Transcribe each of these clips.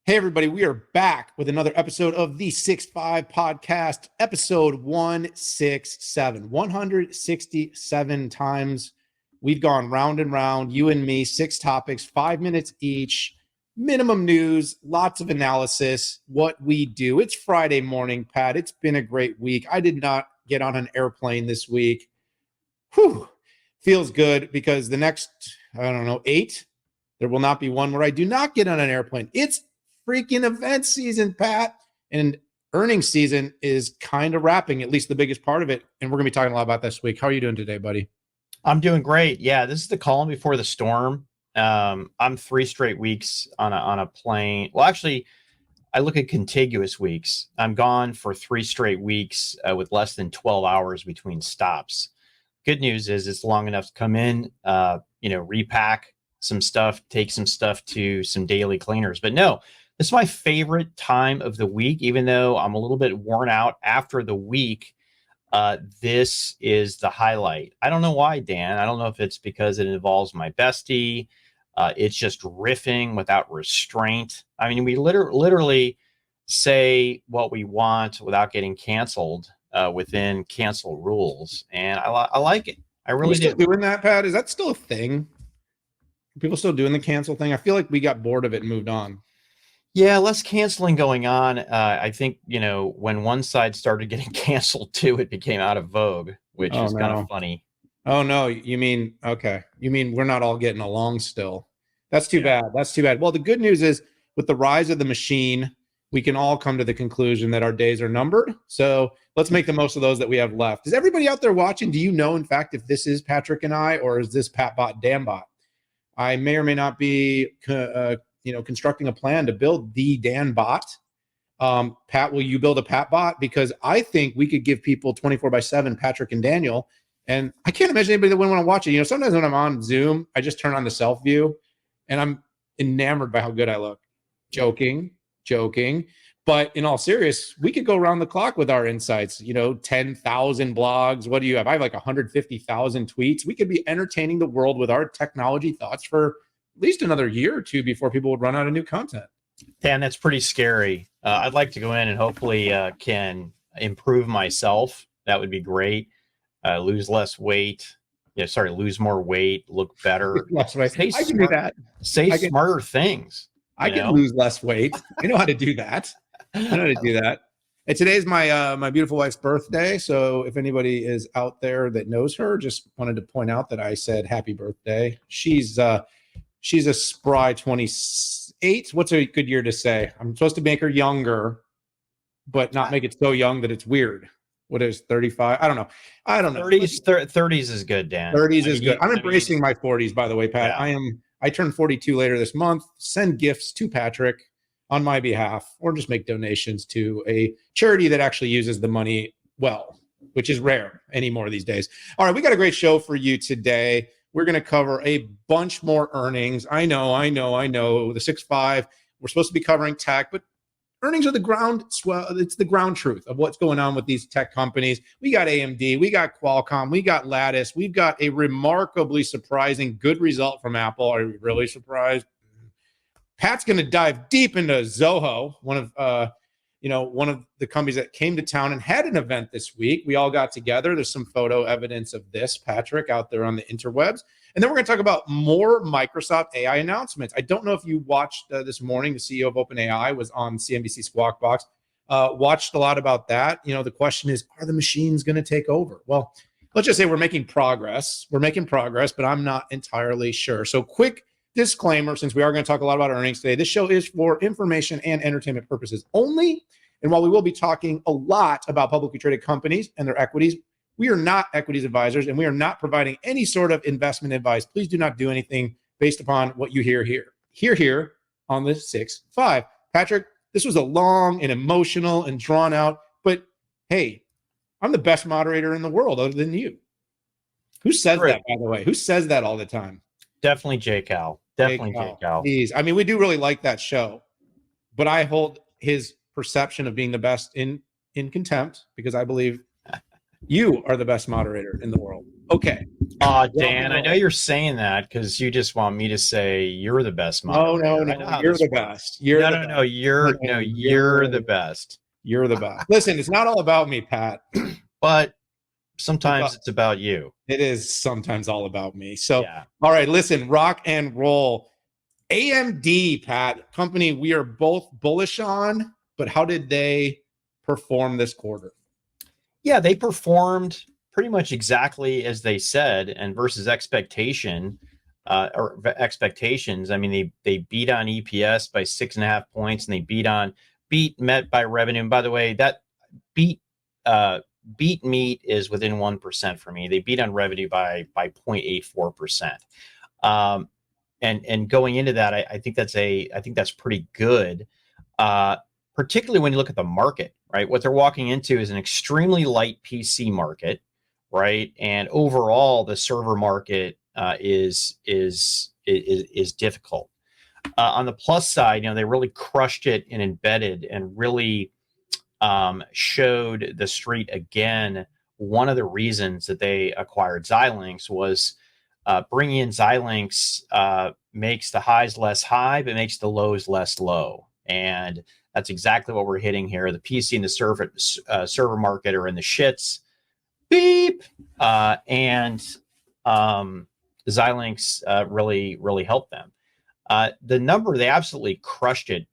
Hey, everybody, we are back with another episode of the 6-5 podcast, episode 167. 167 times we've gone round and round, you and me, 6 topics, 5 minutes each, minimum news, lots of analysis, what we do. It's Friday morning, Pat. It's been a great week. I did not get on an airplane this week. Whew, feels good because the next, 8, there will not be one where I do not get on an airplane. It's freaking event season, Pat, and earnings season is kind of wrapping, at least the biggest part of it. And we're going to be talking a lot about this week. How are you doing today, buddy? I'm doing great. Yeah, this is the calm before the storm. I'm 3 straight weeks on a plane. Well, actually, I look at contiguous weeks. I'm gone for 3 straight weeks with less than 12 hours between stops. Good news is it's long enough to come in, repack some stuff, take some stuff to some daily cleaners. But no, this is my favorite time of the week, even though I'm a little bit worn out after the week. This is the highlight. I don't know why, Dan. I don't know if it's because it involves my bestie. It's just riffing without restraint. I mean, we literally say what we want without getting canceled within cancel rules. And I like it. I really do. Are we still doing that, Pat? Is that still a thing? Are people still doing the cancel thing? I feel like we got bored of it and moved on. Yeah, less canceling going on. I think, when one side started getting canceled too, it became out of vogue, which is kind of funny. Oh, no. You mean we're not all getting along still. That's too bad. That's too bad. Well, the good news is with the rise of the machine, we can all come to the conclusion that our days are numbered. So let's make the most of those that we have left. Is everybody out there watching? Do you know, in fact, if this is Patrick and I, or is this Patbot, Danbot? I may or may not be constructing a plan to build the Dan bot. Pat, will you build a Pat bot? Because I think we could give people 24/7 Patrick and Daniel. And I can't imagine anybody that wouldn't want to watch it. Sometimes when I'm on Zoom, I just turn on the self view and I'm enamored by how good I look. Joking. But in all seriousness, we could go around the clock with our insights, 10,000 blogs. What do you have? I have like 150,000 tweets. We could be entertaining the world with our technology thoughts for at least another year or two before people would run out of new content. Dan, that's pretty scary. I'd like to go in and hopefully can improve myself. That would be great. Lose less weight. Lose more weight, look better. Less weight. I can do that. Say smarter things. I can lose less weight. I know how to do that. And today's my beautiful wife's birthday. So if anybody is out there that knows her, just wanted to point out that I said happy birthday. She's a spry 28. What's a good year to say? I'm supposed to make her younger, but not make it so young that it's weird. What is 35? I don't know. 30s is good, Dan. 30s is good. I'm embracing my 40s, by the way, Pat. Yeah. I turn 42 later this month. Send gifts to Patrick on my behalf, or just make donations to a charity that actually uses the money well, which is rare anymore these days. All right, we got a great show for you today. We're going to cover a bunch more earnings. I know. The 6-5, we're supposed to be covering tech, but earnings are the ground. It's the ground truth of what's going on with these tech companies. We got AMD, we got Qualcomm, we got Lattice. We've got a remarkably surprising good result from Apple. Are you really surprised? Pat's going to dive deep into Zoho, one of the companies that came to town and had an event this week. We all got together. There's some photo evidence of this, Patrick, out there on the interwebs. And then we're going to talk about more Microsoft AI announcements. I don't know if you watched this morning. The CEO of OpenAI was on CNBC Squawk Box. Watched a lot about that. The question is, are the machines going to take over? Well, let's just say we're making progress. But I'm not entirely sure. So quick disclaimer, since we are going to talk a lot about earnings today, this show is for information and entertainment purposes only. And while we will be talking a lot about publicly traded companies and their equities, we are not equities advisors and we are not providing any sort of investment advice. Please do not do anything based upon what you hear here. Here on the 6-5. Patrick, this was a long and emotional and drawn out, but hey, I'm the best moderator in the world other than you. Who says that, by the way? Who says that all the time? Definitely J. Cal. Please. I mean, we do really like that show, but I hold his perception of being the best in contempt because I believe you are the best moderator in the world. Okay. Oh, Dan, I know you're saying that because you just want me to say you're the best moderator. No, I know how you're this the works. best. You're No, the no, best. no. You're the best. You're the best. Listen, it's not all about me, Pat. But sometimes it's about you. It is sometimes all about me. So, Yeah. all right, listen, rock and roll. AMD, Pat, company we are both bullish on, but how did they perform this quarter? Yeah, they performed pretty much exactly as they said, and versus expectations. I mean, they beat on EPS by 6.5 points, and they beat met by revenue. And by the way, that beat meet is within 1% for me. They beat on revenue by 0.84%. And going into that, I think that's pretty good. Particularly when you look at the market, right? What they're walking into is an extremely light PC market, right? And overall, the server market is difficult. On the plus side, they really crushed it in embedded and really showed the street again. One of the reasons that they acquired Xilinx was bringing in Xilinx makes the highs less high, but makes the lows less low. And that's exactly what we're hitting here. The PC and the server market are in the shits. Beep. And Xilinx really helped them. The number, they absolutely crushed it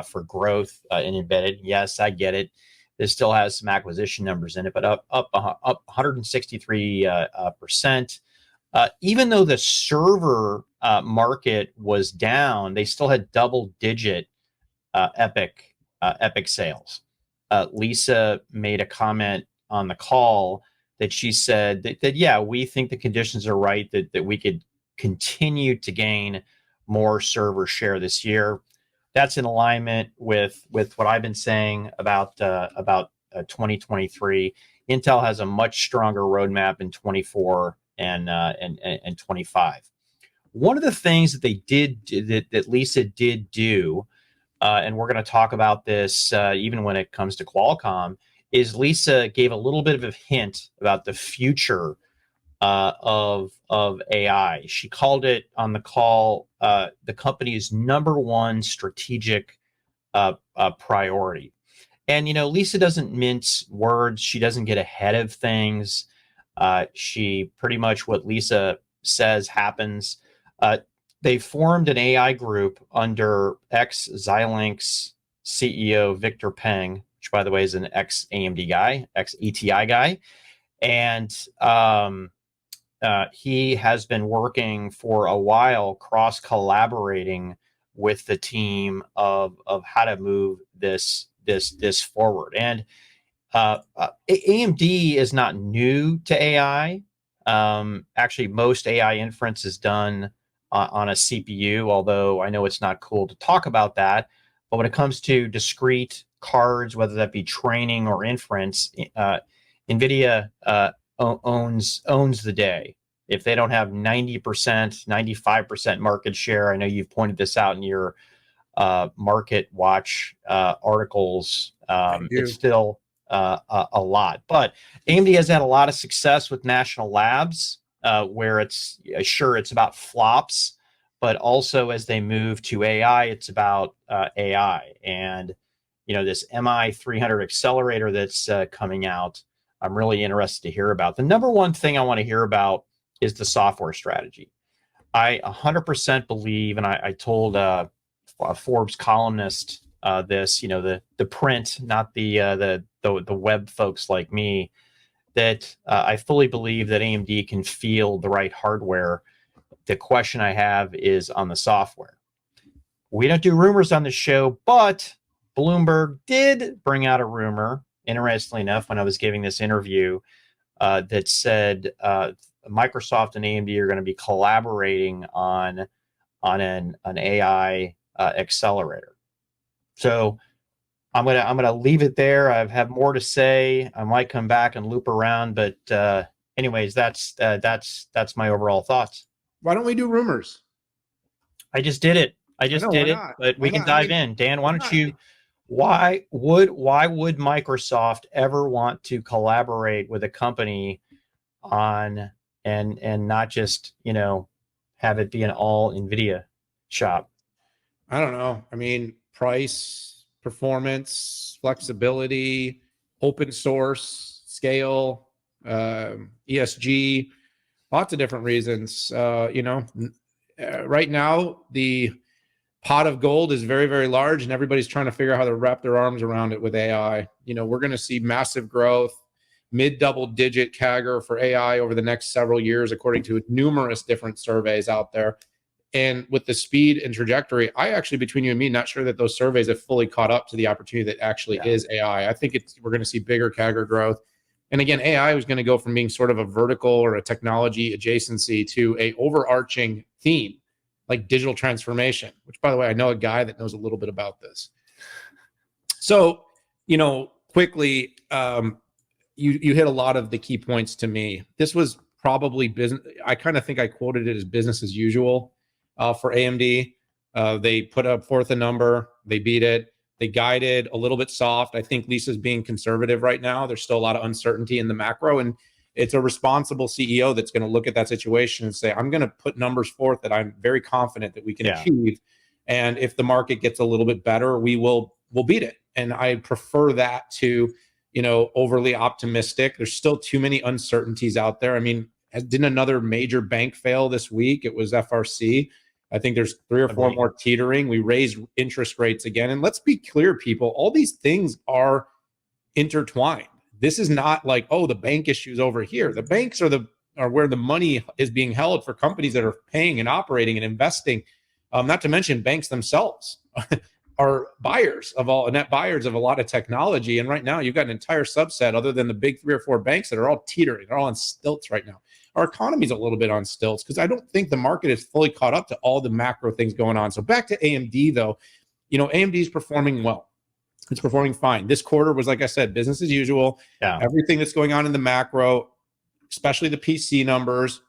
for growth in embedded. Yes, I get it. This still has some acquisition numbers in it, but up 163%. Even though the server market was down, they still had double-digit Epic sales. Lisa made a comment on the call that she said that yeah, we think the conditions are right that we could continue to gain more server share this year. That's in alignment with what I've been saying about 2023. Intel has a much stronger roadmap in 24 and 25. One of the things that they did that Lisa did do, and we're going to talk about this even when it comes to Qualcomm, is Lisa gave a little bit of a hint about the future of AI. She called it on the call the company's number one strategic priority. And Lisa doesn't mince words. She doesn't get ahead of things. She pretty much what Lisa says happens. They formed an AI group under ex-Xilinx CEO Victor Peng, which by the way is an ex-AMD guy, ex-ETI guy, and he has been working for a while, cross-collaborating with the team of how to move this forward. And AMD is not new to AI. Actually, most AI inference is done on a CPU, although I know it's not cool to talk about that. But when it comes to discrete cards, whether that be training or inference, NVIDIA owns the day. If they don't have 90%, 95% market share, I know you've pointed this out in your Market Watch articles. It's still a lot. But AMD has had a lot of success with national labs, where it's about flops, but also as they move to AI, it's about AI. And this MI300 accelerator that's coming out, I'm really interested to hear about. The number one thing I want to hear about is the software strategy. I 100% believe, and I told a Forbes columnist this, the print, not the web folks like me, that I fully believe that AMD can field the right hardware. The question I have is on the software. We don't do rumors on the show, but Bloomberg did bring out a rumor, interestingly enough, when I was giving this interview, that said Microsoft and AMD are going to be collaborating on an AI accelerator. So I'm gonna leave it there. I have more to say. I might come back and loop around, but anyways, that's my overall thoughts. Why don't we do rumors? I just did it. But we can dive in. Dan, why don't you? Why would Microsoft ever want to collaborate with a company on and not just, have it be an all NVIDIA shop? I don't know. I mean, price, performance, flexibility, open source, scale, ESG, lots of different reasons. Right now, the pot of gold is very, very large, and everybody's trying to figure out how to wrap their arms around it with AI. We're going to see massive growth, mid double-digit CAGR for AI over the next several years, according to numerous different surveys out there. And with the speed and trajectory, I actually, between you and me, not sure that those surveys have fully caught up to the opportunity that actually is AI. I think we're going to see bigger CAGR growth. And again, AI is going to go from being sort of a vertical or a technology adjacency to a overarching theme, like digital transformation, which, by the way, I know a guy that knows a little bit about this. So, quickly, you hit a lot of the key points to me. This was probably business. I kind of think I quoted it as business as usual for AMD. They put forth a number, they beat it. They guided a little bit soft. I think Lisa's being conservative right now. There's still a lot of uncertainty in the macro, and it's a responsible CEO that's going to look at that situation and say, I'm going to put numbers forth that I'm very confident that we can achieve. And if the market gets a little bit better, we'll beat it. And I prefer that to, overly optimistic. There's still too many uncertainties out there. I mean, didn't another major bank fail this week? It was FRC. I think there's 3 or 4 more teetering. We raised interest rates again. And let's be clear, people, all these things are intertwined. This is not like, oh, the bank issue's over here. The banks are where the money is being held for companies that are paying and operating and investing. Not to mention banks themselves are net buyers of a lot of technology. And right now you've got an entire subset other than the big 3 or 4 banks that are all teetering. They're all on stilts right now. Our economy is a little bit on stilts because I don't think the market is fully caught up to all the macro things going on. So back to AMD though, AMD is performing well. It's performing fine. This quarter was, like I said, business as usual. Yeah. Everything that's going on in the macro, especially the PC numbers,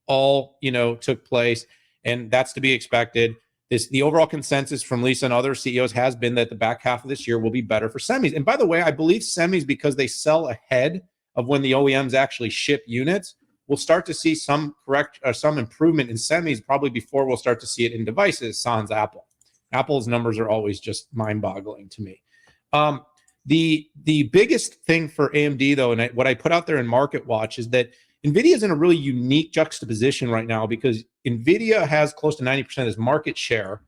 all took place, and that's to be expected. The overall consensus from Lisa and other CEOs has been that the back half of this year will be better for semis. And by the way, I believe semis, because they sell ahead of when the OEMs actually ship units, we'll start to see some improvement in semis probably before we'll start to see it in devices, sans Apple. Apple's numbers are always just mind-boggling to me. The biggest thing for AMD, though, and what I put out there in Market Watch, is that NVIDIA is in a really unique juxtaposition right now because NVIDIA has close to 90% of its market share,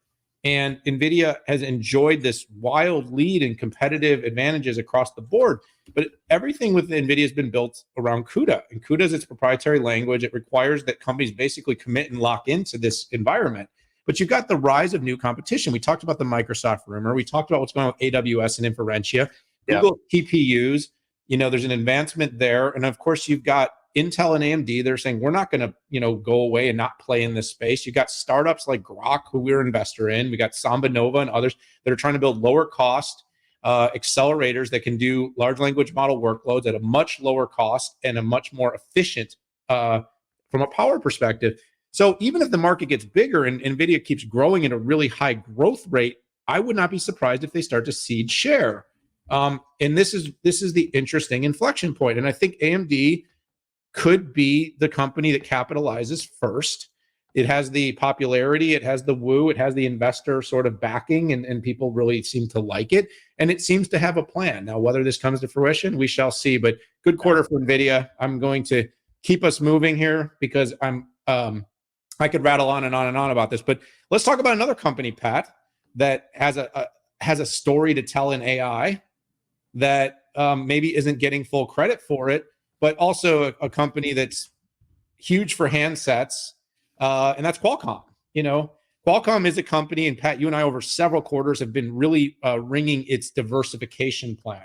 and NVIDIA has enjoyed this wild lead and competitive advantages across the board. But everything with NVIDIA has been built around CUDA, and CUDA is its proprietary language. It requires that companies basically commit and lock into this environment. But you've got the rise of new competition. We talked about the Microsoft rumor. We talked about what's going on with AWS and Inferentia. Google TPUs, there's an advancement there. And of course, you've got Intel and AMD. They're saying, we're not going to, go away and not play in this space. You've got startups like Grok, who we're an investor in. We got Samba Nova and others that are trying to build lower cost accelerators that can do large language model workloads at a much lower cost and a much more efficient from a power perspective. So even if the market gets bigger and NVIDIA keeps growing at a really high growth rate, I would not be surprised if they start to cede share. And this is the interesting inflection point. And I think AMD could be the company that capitalizes first. It has the popularity, it has the woo, it has the investor sort of backing, and people really seem to like it. And it seems to have a plan. Now, whether this comes to fruition, we shall see. But good quarter for NVIDIA. I'm going to keep us moving here because I could rattle on and on and on about this, but let's talk about another company, Pat, that has a story to tell in AI that maybe isn't getting full credit for it, but also a company that's huge for handsets, and that's Qualcomm. Qualcomm is a company, and Pat, you and I over several quarters have been really ringing its diversification plan.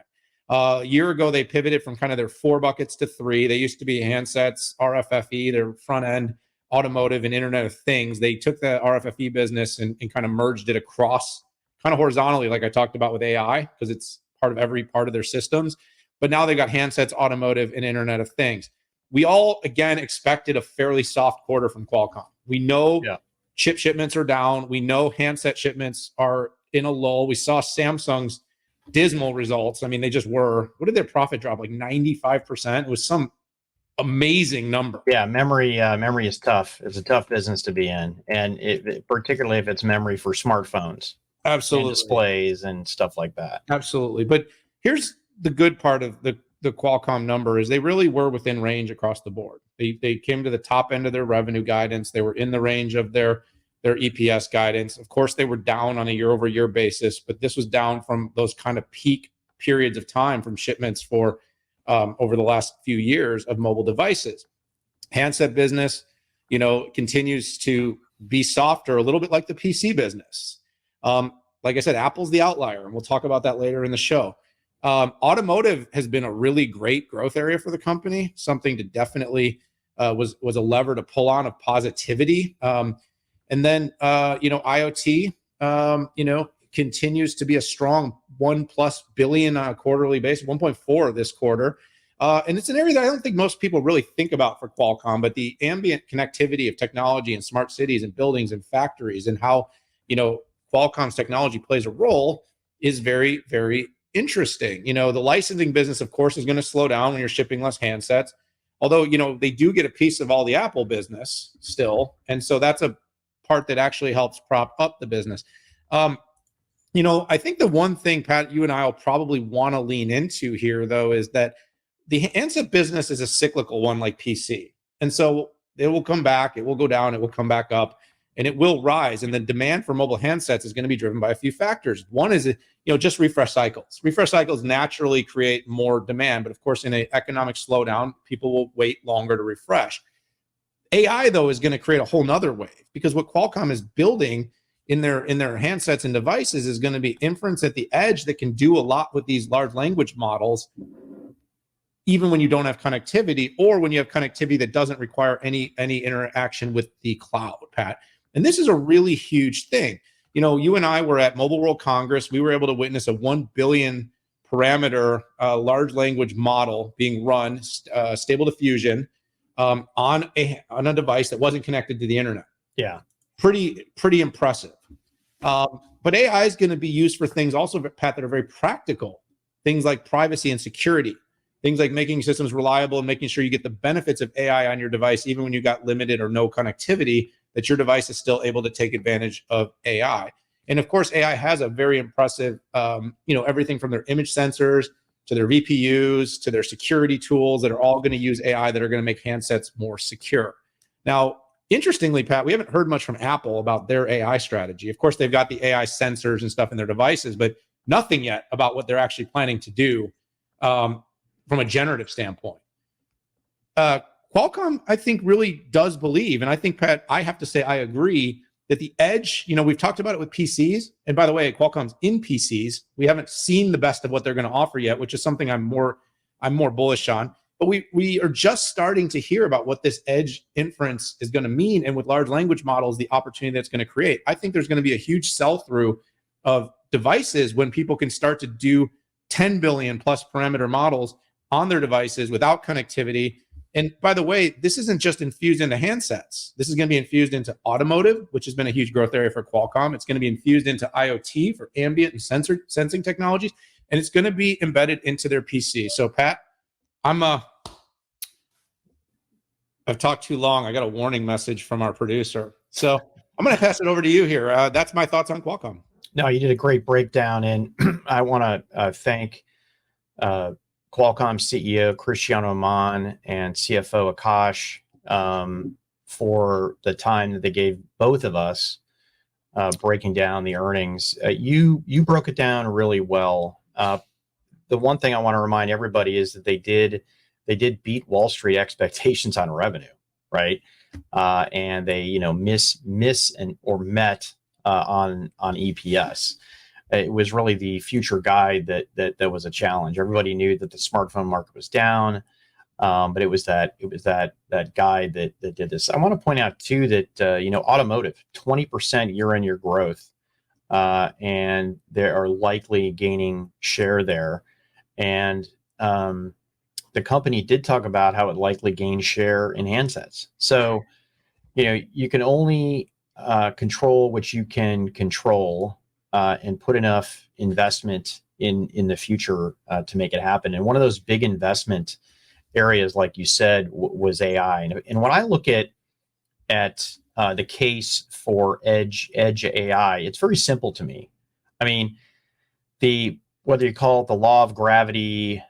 A year ago, they pivoted from kind of their 4 buckets to 3. They used to be handsets, RFFE, their front end, automotive, and Internet of Things. They took the RFFE business and kind of merged it across kind of horizontally, like I talked about with AI, because it's part of every part of their systems. But now they've got handsets, automotive, and Internet of Things. We all, again, expected a fairly soft quarter from Qualcomm. We know chip shipments are down. We know handset shipments are in a lull. We saw Samsung's dismal results. I mean, they just were. What did their profit drop? Like 95%? It was some amazing number. Yeah, memory is tough. It's a tough business to be in, and particularly if it's memory for smartphones, Absolutely, and displays and stuff like that. Absolutely. But here's the good part of the Qualcomm number is they really were within range across the board. They came to the top end of their revenue guidance. They were in the range of their EPS guidance. Of course, they were down on a year-over-year basis, but this was down from those kind of peak periods of time from shipments for over the last few years of mobile devices. Handset business, continues to be softer, a little bit like the PC business. Like I said, Apple's the outlier, and we'll talk about that later in the show. Automotive has been a really great growth area for the company, something to definitely was a lever to pull on of positivity. And then, IoT, continues to be a strong $1+ billion on a quarterly basis, 1.4 this quarter. And it's an area that I don't think most people really think about for Qualcomm, but the ambient connectivity of technology in smart cities and buildings and factories and how, Qualcomm's technology plays a role is very, very interesting. The licensing business, of course, is going to slow down when you're shipping less handsets. Although, they do get a piece of all the Apple business still. And so that's a part that actually helps prop up the business. I think the one thing, Pat, you and I will probably want to lean into here, though, is that the handset business is a cyclical one like PC. And so it will come back, it will go down, it will come back up, and it will rise. And the demand for mobile handsets is going to be driven by a few factors. One is, just refresh cycles. Refresh cycles naturally create more demand. But of course, in an economic slowdown, people will wait longer to refresh. AI, though, is going to create a whole nother wave because what Qualcomm is building in their handsets and devices is going to be inference at the edge that can do a lot with these large language models, even when you don't have connectivity or when you have connectivity that doesn't require any interaction with the cloud, Pat. And this is a really huge thing. You and I were at Mobile World Congress. We were able to witness a 1 billion parameter large language model being run, stable diffusion, on a device that wasn't connected to the internet. Yeah. Pretty impressive. But AI is going to be used for things also, Pat, that are very practical. Things like privacy and security. Things like making systems reliable and making sure you get the benefits of AI on your device, even when you got limited or no connectivity, that your device is still able to take advantage of AI. And of course, AI has a very impressive, everything from their image sensors to their VPUs to their security tools that are all going to use AI that are going to make handsets more secure. Now, interestingly, Pat, we haven't heard much from Apple about their AI strategy. Of course, they've got the AI sensors and stuff in their devices, but nothing yet about what they're actually planning to do from a generative standpoint. Qualcomm, I think, really does believe, and I think, Pat, I have to say I agree, that the edge, we've talked about it with PCs. And by the way, Qualcomm's in PCs. We haven't seen the best of what they're going to offer yet, which is something I'm more bullish on. But we are just starting to hear about what this edge inference is going to mean. And with large language models, the opportunity that's going to create. I think there's going to be a huge sell-through of devices when people can start to do 10 billion plus parameter models on their devices without connectivity. And by the way, this isn't just infused into handsets. This is going to be infused into automotive, which has been a huge growth area for Qualcomm. It's going to be infused into IoT for ambient and sensing technologies, and it's going to be embedded into their PC. So, Pat, I've talked too long. I got a warning message from our producer. So I'm going to pass it over to you here. That's my thoughts on Qualcomm. No, you did a great breakdown, and I want to thank Qualcomm CEO Cristiano Amon and CFO Akash for the time that they gave both of us breaking down the earnings. You broke it down really well. The one thing I want to remind everybody is that they did beat Wall Street expectations on revenue, right? And they miss or met on EPS. It was really the future guide that was a challenge. Everybody knew that the smartphone market was down, but it was that guide that did this. I want to point out too that automotive 20% year-on-year growth, and they are likely gaining share there. And the company did talk about how it likely gained share in handsets. So you can only control what you can control. And put enough investment in the future to make it happen. And one of those big investment areas, like you said, was AI. And when I look at the case for edge AI, it's very simple to me. I mean, whether you call it the law of gravity,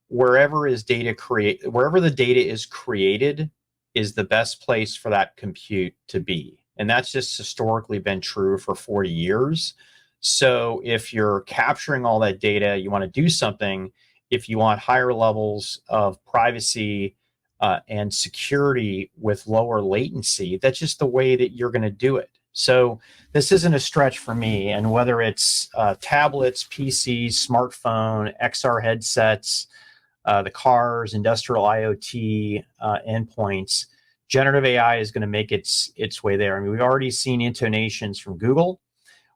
wherever the data is created is the best place for that compute to be. And that's just historically been true for 40 years. So if you're capturing all that data, you want to do something. If you want higher levels of privacy and security with lower latency, that's just the way that you're going to do it. So this isn't a stretch for me. And whether it's tablets, PCs, smartphone, XR headsets, the cars, industrial IoT endpoints, generative AI is going to make its way there. I mean, we've already seen intonations from Google.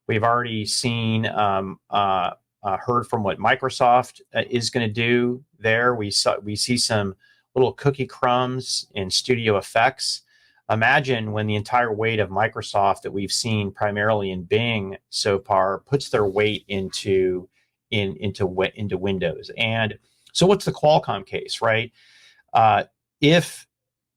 We've already seen heard from what Microsoft is going to do there. We see some little cookie crumbs in Studio Effects. Imagine when the entire weight of Microsoft that we've seen primarily in Bing so far puts their weight into Windows. And so what's the Qualcomm case, right? If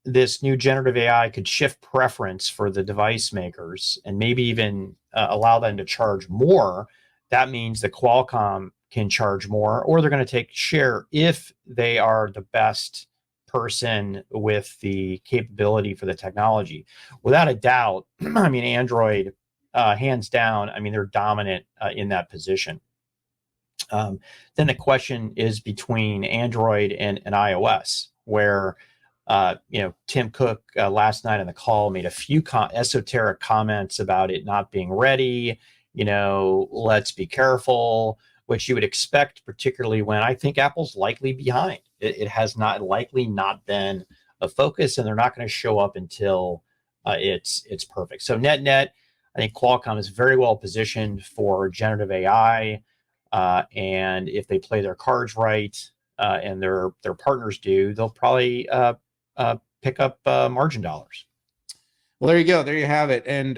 this new generative AI could shift preference for the device makers and maybe even allow them to charge more, that means that Qualcomm can charge more, or they're going to take share if they are the best person with the capability for the technology. Without a doubt, I mean, Android, hands down, I mean, they're dominant in that position. Then the question is between Android and iOS, where Tim Cook last night on the call made a few esoteric comments about it not being ready. Let's be careful, which you would expect, particularly when I think Apple's likely behind. It has likely not been a focus, and they're not going to show up until it's perfect. So net, I think Qualcomm is very well positioned for generative AI. And if they play their cards right, and their partners do, they'll probably pick up margin dollars. Well, there you go. There you have it. And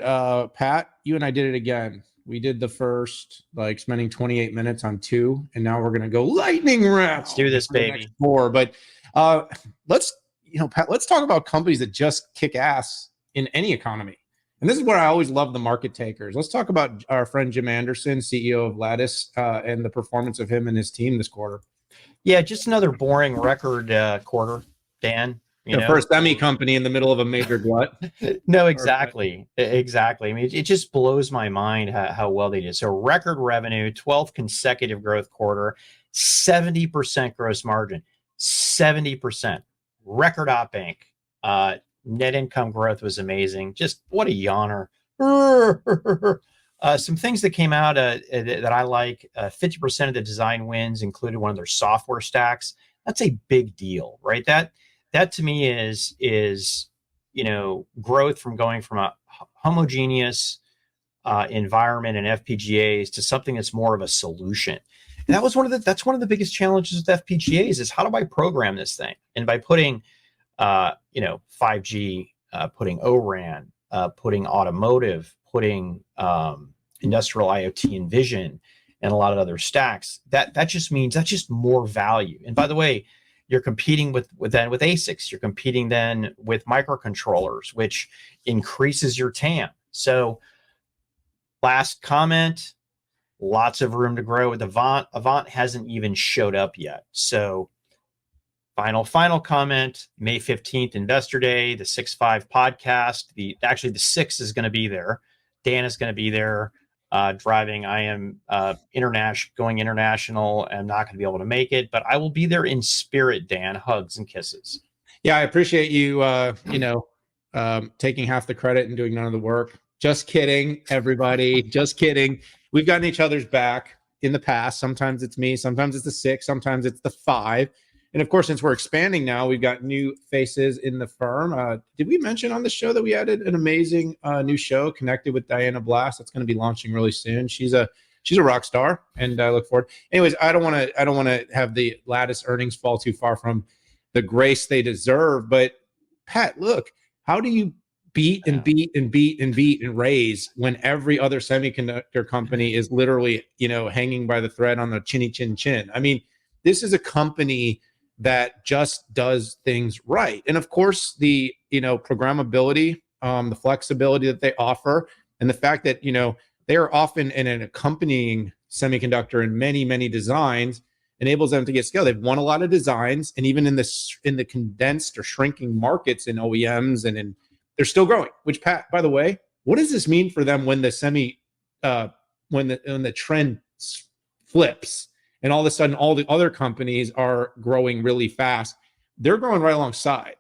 Pat, you and I did it again. We did the first, spending 28 minutes on 2, and now we're going to go lightning round. Let's do this, baby. 4. But let's talk about companies that just kick ass in any economy. And this is where I always love the market takers. Let's talk about our friend Jim Anderson, CEO of Lattice, and the performance of him and his team this quarter. Yeah, just another boring record quarter, Dan. For a semi company in the middle of a major glut. No, exactly. I mean, it just blows my mind how well they did. So record revenue, 12th consecutive growth quarter, 70% gross margin, 70%. Record op inc. Net income growth was amazing. Just what a yawner. Some things that came out that I like, 50% of the design wins included one of their software stacks. That's a big deal, right? That to me is growth from going from a homogeneous environment and FPGAs to something that's more of a solution. And that's one of the biggest challenges with FPGAs is, how do I program this thing? And by putting 5G, putting ORAN, putting automotive, putting industrial IoT and vision, and a lot of other stacks, that just means that's just more value. And by the way, you're competing with ASICs. You're competing then with microcontrollers, which increases your TAM. So last comment, lots of room to grow with Avant. Avant hasn't even showed up yet. So final comment, May 15th, Investor Day, the 6-5 podcast. The 6 is going to be there. Dan is going to be there. Driving. I am going international. I'm not going to be able to make it, but I will be there in spirit, Dan. Hugs and kisses. Yeah, I appreciate you, taking half the credit and doing none of the work. Just kidding, everybody. Just kidding. We've gotten each other's back in the past. Sometimes it's me. Sometimes it's the 6. Sometimes it's the 5. And of course, since we're expanding now, we've got new faces in the firm. Did we mention on the show that we added an amazing new show connected with Diana Blast? That's going to be launching really soon. She's a rock star, and I look forward. Anyways, I don't want to have the Lattice earnings fall too far from the grace they deserve. But Pat, look, how do you beat and raise when every other semiconductor company is literally hanging by the thread on the chinny chin chin? I mean, this is a company that just does things right. And of course, the programmability, the flexibility that they offer, and the fact that they are often in an accompanying semiconductor in many, many designs enables them to get scale. They've won a lot of designs, and even in the condensed or shrinking markets in OEMs they're still growing. Which, Pat, by the way, what does this mean for them when the when the trend flips and all of a sudden all the other companies are growing really fast? They're growing right alongside.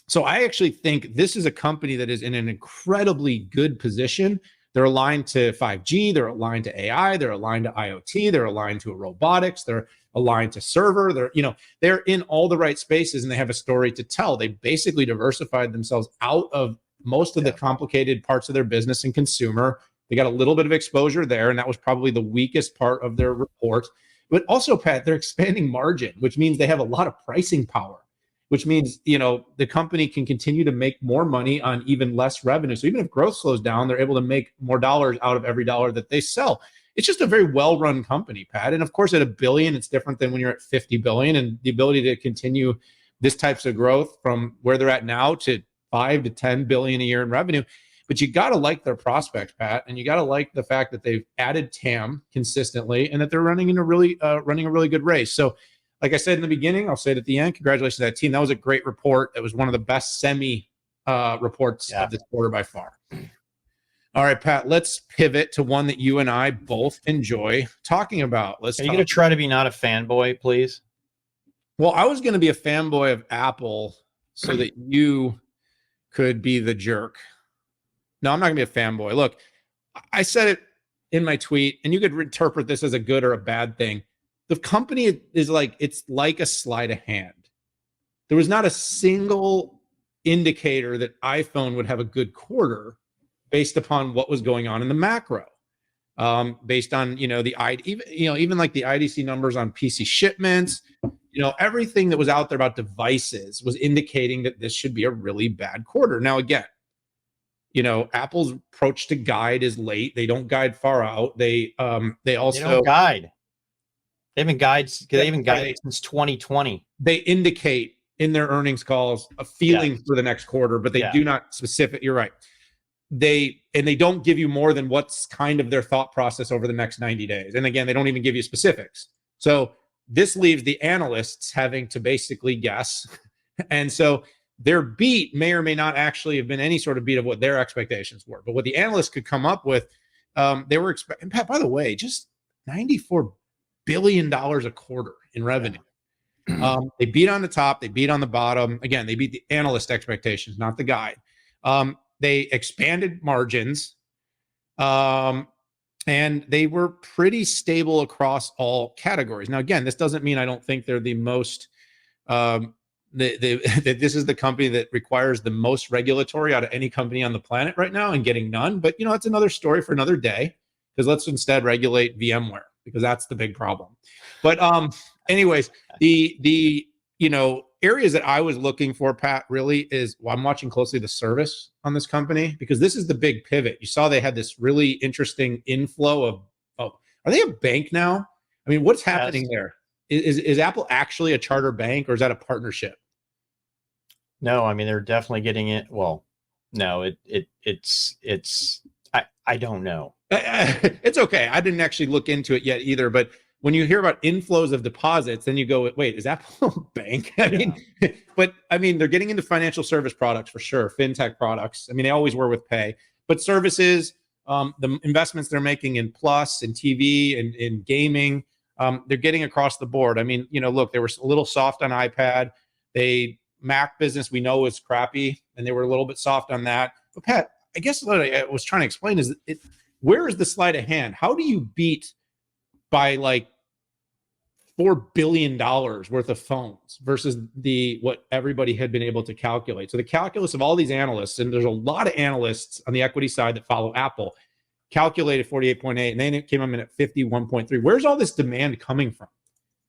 So I actually think this is a company that is in an incredibly good position. They're aligned to 5G, they're aligned to AI, they're aligned to IoT, they're aligned to robotics, they're aligned to server. They're in all the right spaces, and they have a story to tell. They basically diversified themselves out of most of the complicated parts of their business and consumer. They got a little bit of exposure there, and that was probably the weakest part of their report. But also, Pat, they're expanding margin, which means they have a lot of pricing power, which means, the company can continue to make more money on even less revenue. So even if growth slows down, they're able to make more dollars out of every dollar that they sell. It's just a very well-run company, Pat. And of course, at $1 billion, it's different than when you're at 50 billion, and the ability to continue this types of growth from where they're at now to 5 to 10 billion a year in revenue. But you got to like their prospects, Pat, and you got to like the fact that they've added TAM consistently and that they're running a really good race. So, like I said in the beginning, I'll say it at the end. Congratulations to that team. That was a great report. That was one of the best semi reports of this quarter by far. All right, Pat, let's pivot to one that you and I both enjoy talking about. Are you going to try to be not a fanboy, please? Well, I was going to be a fanboy of Apple so that you could be the jerk. No, I'm not going to be a fanboy. Look, I said it in my tweet, and you could interpret this as a good or a bad thing. The company is it's like a sleight of hand. There was not a single indicator that iPhone would have a good quarter based upon what was going on in the macro. Based on even like the IDC numbers on PC shipments, everything that was out there about devices was indicating that this should be a really bad quarter. Now, again, Apple's approach to guide is late. They don't guide far out. They don't guide. They haven't guided since 2020. They indicate in their earnings calls a feeling for the next quarter, but they do not specific. You're right. They don't give you more than what's kind of their thought process over the next 90 days. And again, they don't even give you specifics. So this leaves the analysts having to basically guess. And so their beat may or may not actually have been any sort of beat of what their expectations were. But what the analysts could come up with, they were expecting, Pat, by the way, just $94 billion a quarter in revenue. They beat on the top, they beat on the bottom. Again, they beat the analyst expectations, not the guide. They expanded margins, and they were pretty stable across all categories. Now, again, this doesn't mean I don't think they're the most, that this is the company that requires the most regulatory out of any company on the planet right now and getting none. But, that's another story for another day, because let's instead regulate VMware, because that's the big problem. But anyways, the areas that I was looking for, Pat, really is, I'm watching closely the service on this company, because this is the big pivot. You saw they had this really interesting inflow of are they a bank now? I mean, what's happening there? Is Apple actually a charter bank, or is that a partnership? No, I mean, they're definitely getting it. Well, no, it's I don't know. It's okay. I didn't actually look into it yet either, but when you hear about inflows of deposits, then you go, wait, is Apple a bank? I mean, they're getting into financial service products for sure, fintech products. I mean, they always were with pay, but services, the investments they're making in Plus and TV and in gaming, they're getting across the board. I mean, look, they were a little soft on iPad. Mac business we know is crappy, and they were a little bit soft on that. But Pat, I guess what I was trying to explain is where is the sleight of hand? How do you beat by like $4 billion worth of phones versus what everybody had been able to calculate? So the calculus of all these analysts, and there's a lot of analysts on the equity side that follow Apple, calculated 48.8, and then it came in at 51.3. Where's all this demand coming from?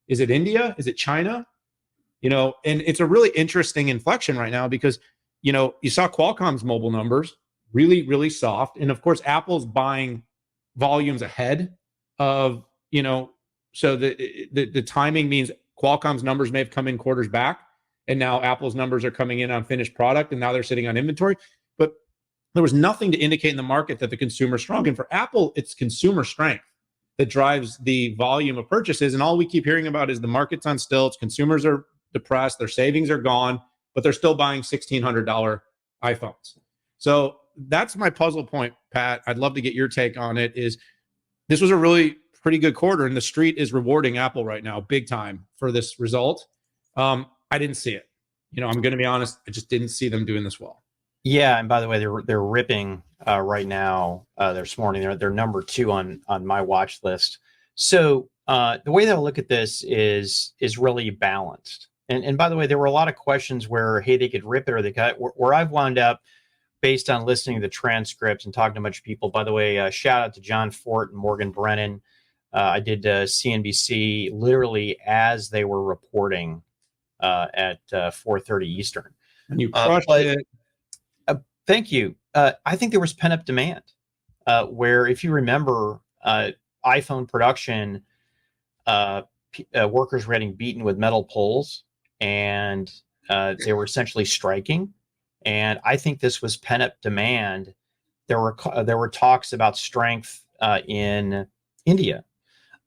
Is it India? Is it China? And it's a really interesting inflection right now, because, you saw Qualcomm's mobile numbers really, really soft. And of course, Apple's buying volumes ahead of, so the timing means Qualcomm's numbers may have come in quarters back, and now Apple's numbers are coming in on finished product, and now they're sitting on inventory. But there was nothing to indicate in the market that the consumer is strong. And for Apple, it's consumer strength that drives the volume of purchases. And all we keep hearing about is the market's on stilts, consumers are depressed, their savings are gone, but they're still buying $1,600 iPhones. So that's my puzzle point, Pat. I'd love to get your take on it. Is this was a really pretty good quarter, and the street is rewarding Apple right now big time for this result. I didn't see it. I'm going to be honest. I just didn't see them doing this well. Yeah, and by the way, they're ripping right now this morning. They're number 2 on my watch list. So the way that I look at this is really balanced. And by the way, there were a lot of questions where, hey, they could rip it or they cut. Where I've wound up, based on listening to the transcripts and talking to a bunch of people. By the way, shout out to John Fort and Morgan Brennan. I did CNBC literally as they were reporting at 4:30 Eastern. And you crushed it. Thank you. I think there was pent-up demand where, if you remember, iPhone production, workers were getting beaten with metal poles, and they were essentially striking. And I think this was pent-up demand. There were talks about strength in India.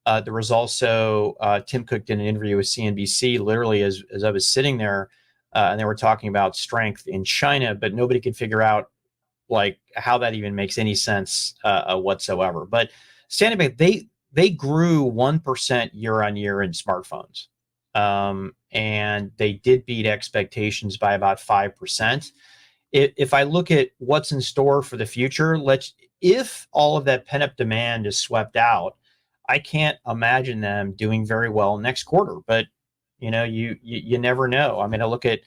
There was also Tim Cook did an interview with CNBC literally as I was sitting there, and they were talking about strength in China, but nobody could figure out like how that even makes any sense whatsoever. But standing back, they grew 1% year on year in smartphones, and they did beat expectations by about 5%. If I look at what's in store for the future, if all of that pent up demand is swept out, I can't imagine them doing very well next quarter. But you never know. I mean, I look at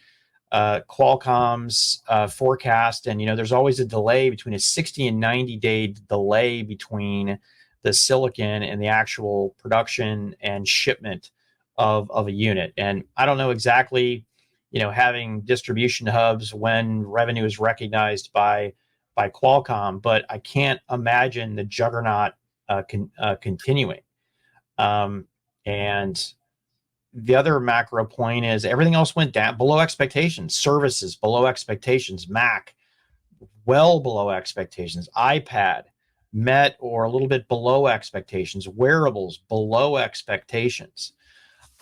Qualcomm's forecast, and there's always a delay between a 60 and 90-day delay between the silicon and the actual production and shipment of a unit. And I don't know exactly, having distribution hubs when revenue is recognized by Qualcomm, but I can't imagine the juggernaut continuing. And the other macro point is everything else went down below expectations. Services below expectations. Mac well below expectations. iPad met or a little bit below expectations. Wearables below expectations.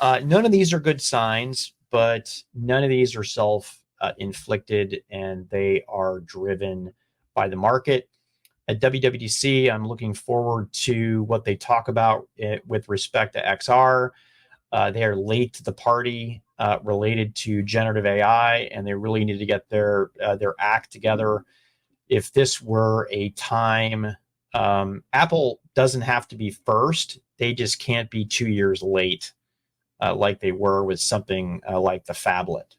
None of these are good signs, but none of these are self-inflicted, and they are driven by the market. At WWDC, I'm looking forward to what they talk about with respect to XR. They are late to the party related to generative AI, and they really need to get their act together. If this were a time, Apple doesn't have to be first. They just can't be 2 years late like they were with something like the phablet.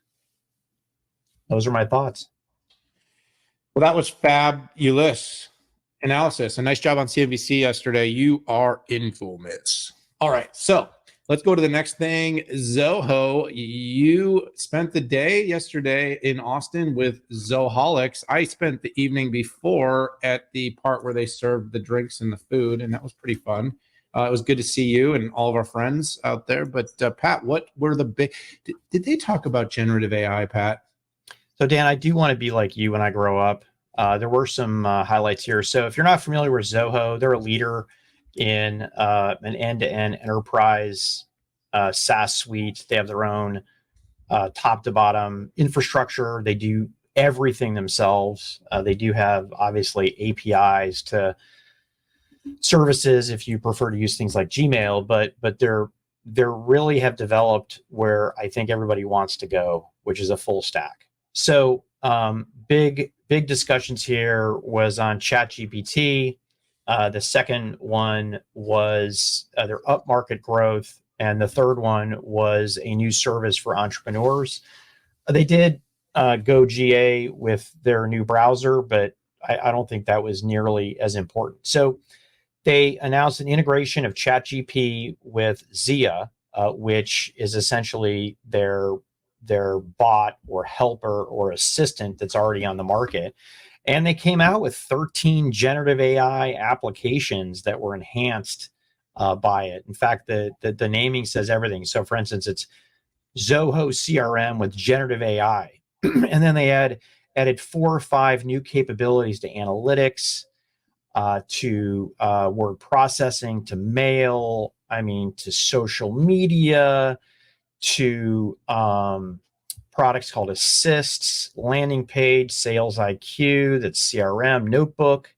Those are my thoughts. Well, that was fabulous analysis. A nice job on CNBC yesterday. You are infamous. All right, so let's go to the next thing. Zoho, you spent the day yesterday in Austin with Zoholics. I spent the evening before at the part where they served the drinks and the food, and that was pretty fun. It was good to see you and all of our friends out there. But Pat, what were the big? Did they talk about generative AI, Pat? So Dan, I do want to be like you when I grow up. There were some highlights here. So if you're not familiar with Zoho, they're a leader in an end-to-end enterprise SaaS suite. They have their own top to bottom infrastructure. They do everything themselves. They do have obviously APIs to services if you prefer to use things like Gmail, but they're really have developed where I think everybody wants to go, which is a full stack. So big discussions here was on ChatGPT. The second one was their upmarket growth. And the third one was a new service for entrepreneurs. They did go GA with their new browser, but I don't think that was nearly as important. So they announced an integration of ChatGPT with Zia, which is essentially their bot or helper or assistant that's already on the market. And they came out with 13 generative AI applications that were enhanced by it. In fact, the naming says everything. So, for instance, it's Zoho CRM with generative AI, and then they added 4 or 5 new capabilities to analytics, to word processing, to mail. I mean, to social media, to products called assists, landing page, sales IQ, that's CRM, notebook,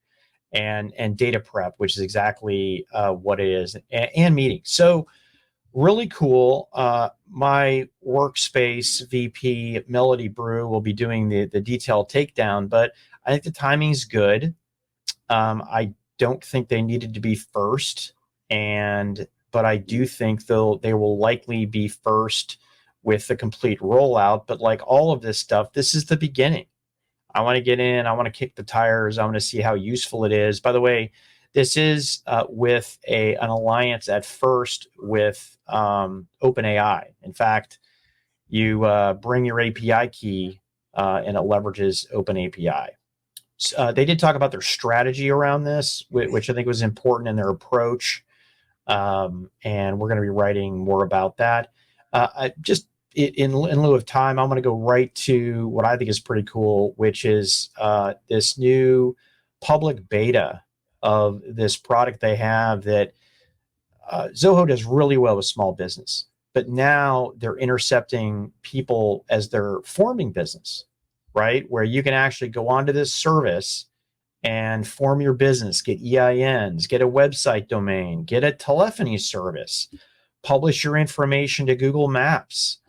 and data prep, which is exactly what it is, and meetings. So really cool. My workspace VP, Melody Brew, will be doing the detailed takedown, but I think the timing's good. I don't think they needed to be first, but I do think they will likely be first with the complete rollout. But like all of this stuff, this is the beginning. I want to get in. I want to kick the tires. I want to see how useful it is. By the way, this is with an alliance at first with OpenAI. In fact, you bring your API key and it leverages OpenAPI. They did talk about their strategy around this, which I think was important in their approach. And we're going to be writing more about that. In lieu of time, I'm going to go right to what I think is pretty cool, which is this new public beta of this product they have that Zoho does really well with small business, but now they're intercepting people as they're forming business, right? Where you can actually go onto this service and form your business, get EINs, get a website domain, get a telephony service, publish your information to Google Maps.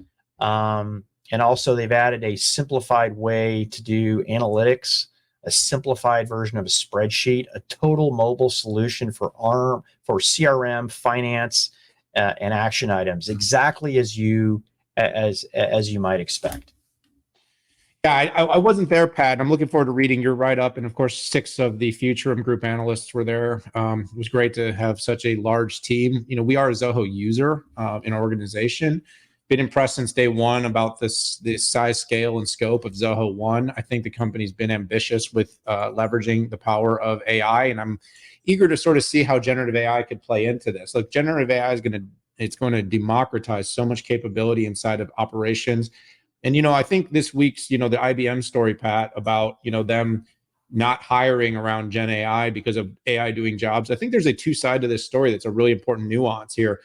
And also they've added a simplified way to do analytics, a simplified version of a spreadsheet, a total mobile solution for CRM, finance, and action items, exactly as you might expect. Yeah, I wasn't there, Pat. I'm looking forward to reading your write-up. And of course, 6 of the Futurum Group analysts were there. It was great to have such a large team. We are a Zoho user in our organization. Been impressed since day one about this size, scale, and scope of Zoho One. I think the company's been ambitious with leveraging the power of AI, and I'm eager to sort of see how generative AI could play into this. Look, generative AI is going to democratize so much capability inside of operations. And, I think this week's, the IBM story, Pat, about, them not hiring around Gen AI because of AI doing jobs. I think there's a 2-side to this story that's a really important nuance here.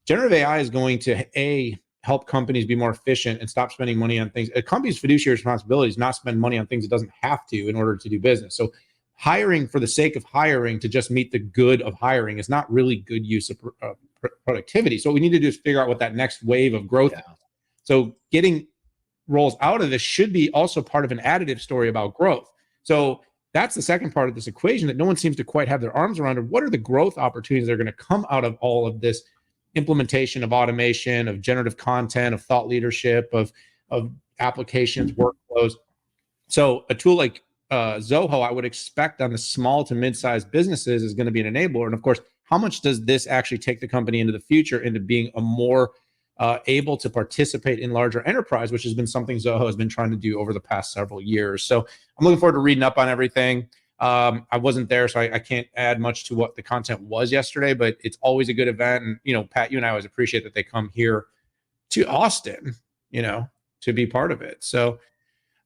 Generative AI is going to, help companies be more efficient and stop spending money on things. A company's fiduciary responsibility is not spend money on things it doesn't have to in order to do business. So hiring for the sake of hiring to just meet the good of hiring is not really good use of productivity. So what we need to do is figure out what that next wave of growth is. So getting roles out of this should be also part of an additive story about growth. So that's the second part of this equation that no one seems to quite have their arms around. What are the growth opportunities that are going to come out of all of this implementation of automation, of generative content, of thought leadership, of applications, workflows? So a tool like Zoho, I would expect on the small to mid-sized businesses is going to be an enabler. And of course, how much does this actually take the company into the future, into being a more able to participate in larger enterprise, which has been something Zoho has been trying to do over the past several years. So I'm looking forward to reading up on everything. I wasn't there, so I can't add much to what the content was yesterday, but it's always a good event. And, Pat, you and I always appreciate that they come here to Austin, to be part of it. So,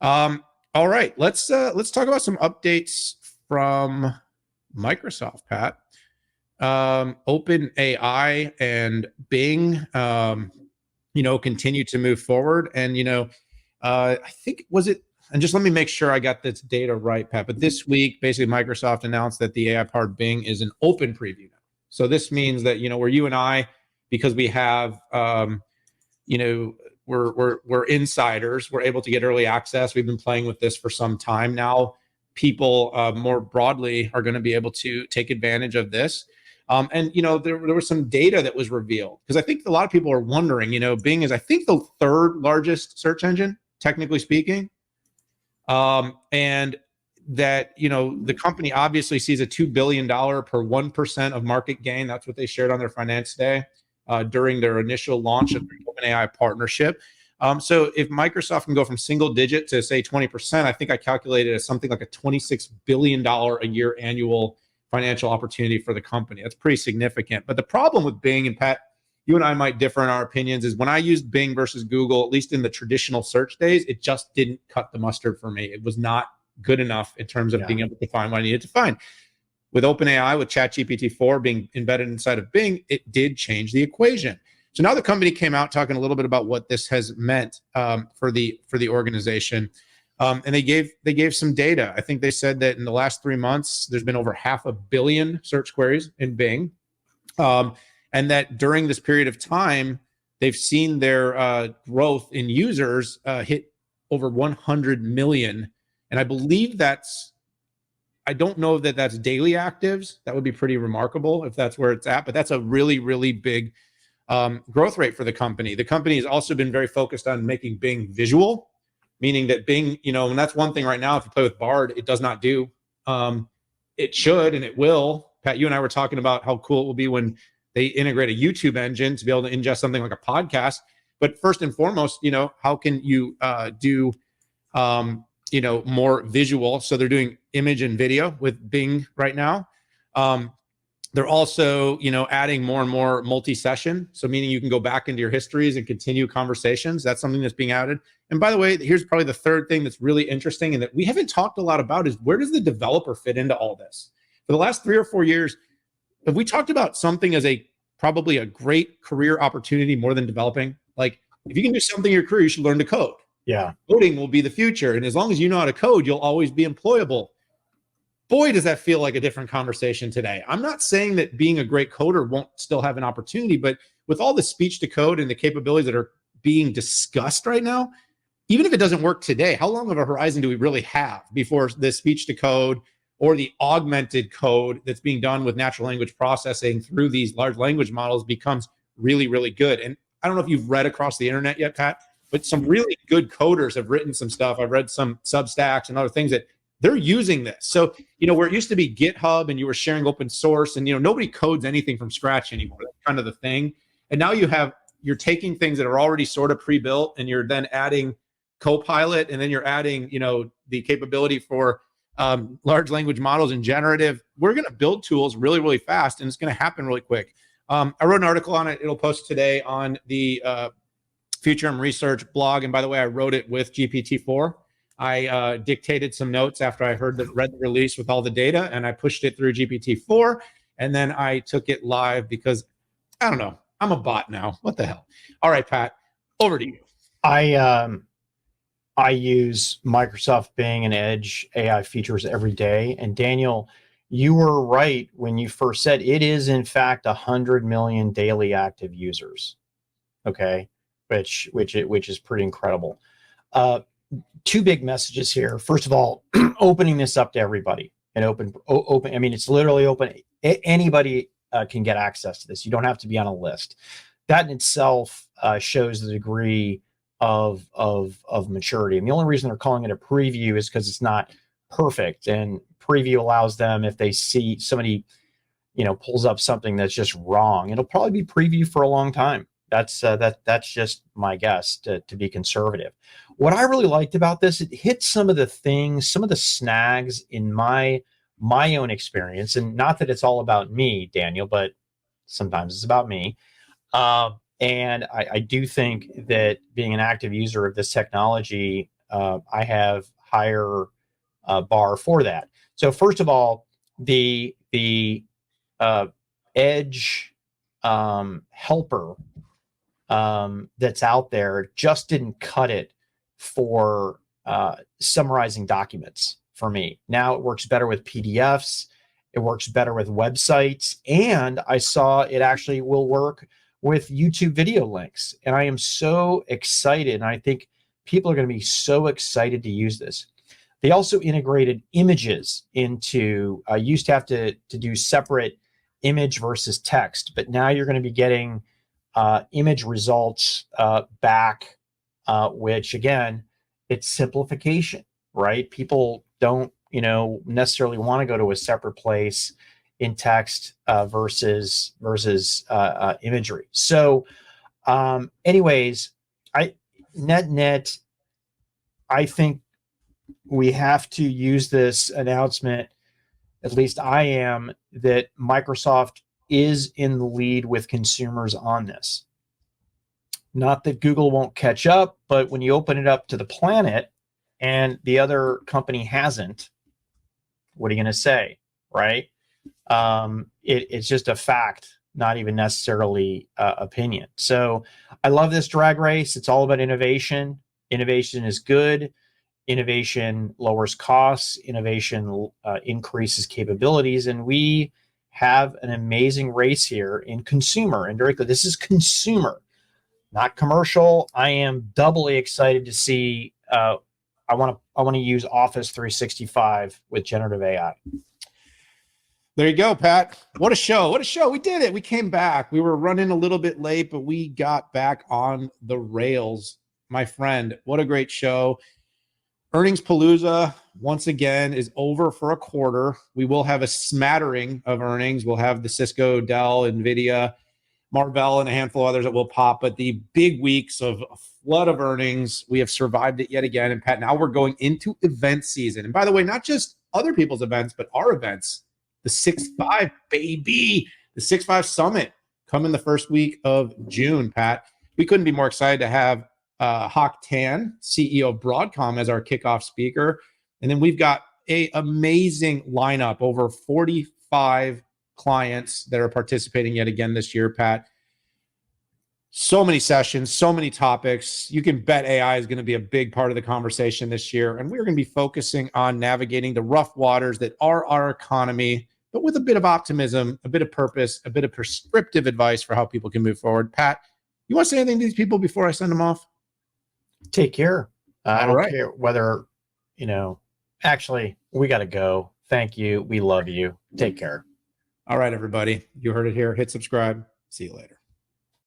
all right, let's talk about some updates from Microsoft, Pat. OpenAI and Bing, continue to move forward. And, I think, and just let me make sure I got this data right, Pat, but this week, basically Microsoft announced that the AI-powered Bing is an open preview now. So this means that, where you and I, because we have, we're insiders, we're able to get early access. We've been playing with this for some time now. People more broadly are going to be able to take advantage of this. And, there was some data that was revealed, because I think a lot of people are wondering, Bing is, I think, the 3rd largest search engine, technically speaking. And that, the company obviously sees a $2 billion per 1% of market gain. That's what they shared on their finance day during their initial launch of the OpenAI partnership. So if Microsoft can go from single digit to say 20%, I think I calculated as something like a $26 billion a year annual financial opportunity for the company. That's pretty significant. But the problem with Bing, and Pat, you and I might differ in our opinions, is when I used Bing versus Google, at least in the traditional search days, it just didn't cut the mustard for me. It was not good enough in terms of being able to find what I needed to find. With OpenAI, with ChatGPT-4 being embedded inside of Bing, it did change the equation. So now the company came out talking a little bit about what this has meant for the organization, and they gave some data. I think they said that in the last 3 months, there's been over 500 million search queries in Bing, and that during this period of time, they've seen their growth in users hit over 100 million, and I believe I don't know that that's daily actives. That would be pretty remarkable if that's where it's at, but that's a really, really big growth rate for the company. The company has also been very focused on making Bing visual, meaning that Bing, and that's one thing right now, if you play with Bard, it does not do. It should, and it will. Pat, you and I were talking about how cool it will be when they integrate a YouTube engine to be able to ingest something like a podcast. But first and foremost, how can you do more visual? So they're doing image and video with Bing right now. They're also, adding more and more multi-session. So meaning you can go back into your histories and continue conversations. That's something that's being added. And by the way, here's probably the third thing that's really interesting and that we haven't talked a lot about is where does the developer fit into all this? For the last 3 or 4 years, have we talked about something as probably a great career opportunity more than developing? Like if you can do something in your career, you should learn to code. Yeah. Coding will be the future. And as long as you know how to code, you'll always be employable. Boy, does that feel like a different conversation today. I'm not saying that being a great coder won't still have an opportunity, but with all the speech to code and the capabilities that are being discussed right now, even if it doesn't work today, how long of a horizon do we really have before the speech to code or the augmented code that's being done with natural language processing through these large language models becomes really, really good? And I don't know if you've read across the internet yet, Pat, but some really good coders have written some stuff. I've read some Substacks and other things that they're using this. So, where it used to be GitHub and you were sharing open source and, nobody codes anything from scratch anymore. That's kind of the thing. And now you're taking things that are already sort of pre-built and you're then adding Copilot and then you're adding, the capability for large language models and generative. We're going to build tools really, really fast and it's going to happen really quick. I wrote an article on it. It'll post today on the Futurum Research blog. And by the way, I wrote it with GPT-4. I dictated some notes after I read the release with all the data, and I pushed it through GPT-4, and then I took it live because, I don't know, I'm a bot now. What the hell? All right, Pat, over to you. I use Microsoft Bing and Edge AI features every day, and Daniel, you were right when you first said it is in fact 100 million daily active users. Okay, which is pretty incredible. 2 big messages here. First of all, opening this up to everybody and open. I mean, it's literally open. Anybody can get access to this. You don't have to be on a list. That in itself shows the degree of maturity. And the only reason they're calling it a preview is because it's not perfect. And preview allows them, if they see somebody, pulls up something that's just wrong, it'll probably be preview for a long time. That's just my guess to be conservative. What I really liked about this, it hit some of the things, some of the snags in my own experience, and not that it's all about me, Daniel, but sometimes it's about me. And I do think that being an active user of this technology, I have higher bar for that. So first of all, the Edge helper that's out there just didn't cut it for summarizing documents for me. Now it works better with PDFs. It works better with websites. And I saw it actually will work with YouTube video links. And I am so excited. And I think people are going to be so excited to use this. They also integrated images into, used to have to do separate image versus text, but now you're going to be getting image results back, which again, it's simplification, right? People don't, necessarily want to go to a separate place in text versus imagery. So, anyways, net, I think we have to use this announcement at least I am, that Microsoft is in the lead with consumers on this. Not that Google won't catch up, but when you open it up to the planet and the other company hasn't, what are you going to say, right? It's just a fact, not even necessarily opinion. So I love this drag race. It's all about innovation. Innovation is good. Innovation lowers costs. Innovation increases capabilities. And we have an amazing race here in consumer. And directly, this is consumer, not commercial. I am doubly excited to see. I want to use Office 365 with generative AI. There you go, Pat. What a show. What a show. We did it. We came back. We were running a little bit late, but we got back on the rails. My friend, what a great show. Earnings Palooza, once again, is over for a quarter. We will have a smattering of earnings. We'll have the Cisco, Dell, NVIDIA, Marvell, and a handful of others that will pop. But the big weeks of a flood of earnings, we have survived it yet again. And Pat, now we're going into event season. And by the way, not just other people's events, but our events. The 6.5, baby. The 6.5 Summit coming the first week of June, Pat. We couldn't be more excited to have Hock Tan, CEO of Broadcom, as our kickoff speaker. And then we've got an amazing lineup, over 45 clients that are participating yet again this year, Pat. So many sessions, so many topics. You can bet AI is going to be a big part of the conversation this year. And we're going to be focusing on navigating the rough waters that are our economy, but with a bit of optimism, a bit of purpose, a bit of prescriptive advice for how people can move forward. Pat, you want to say anything to these people before I send them off? Take care. I don't care whether, actually, we got to go. Thank you. We love you. Take care. All right, everybody. You heard it here. Hit subscribe. See you later.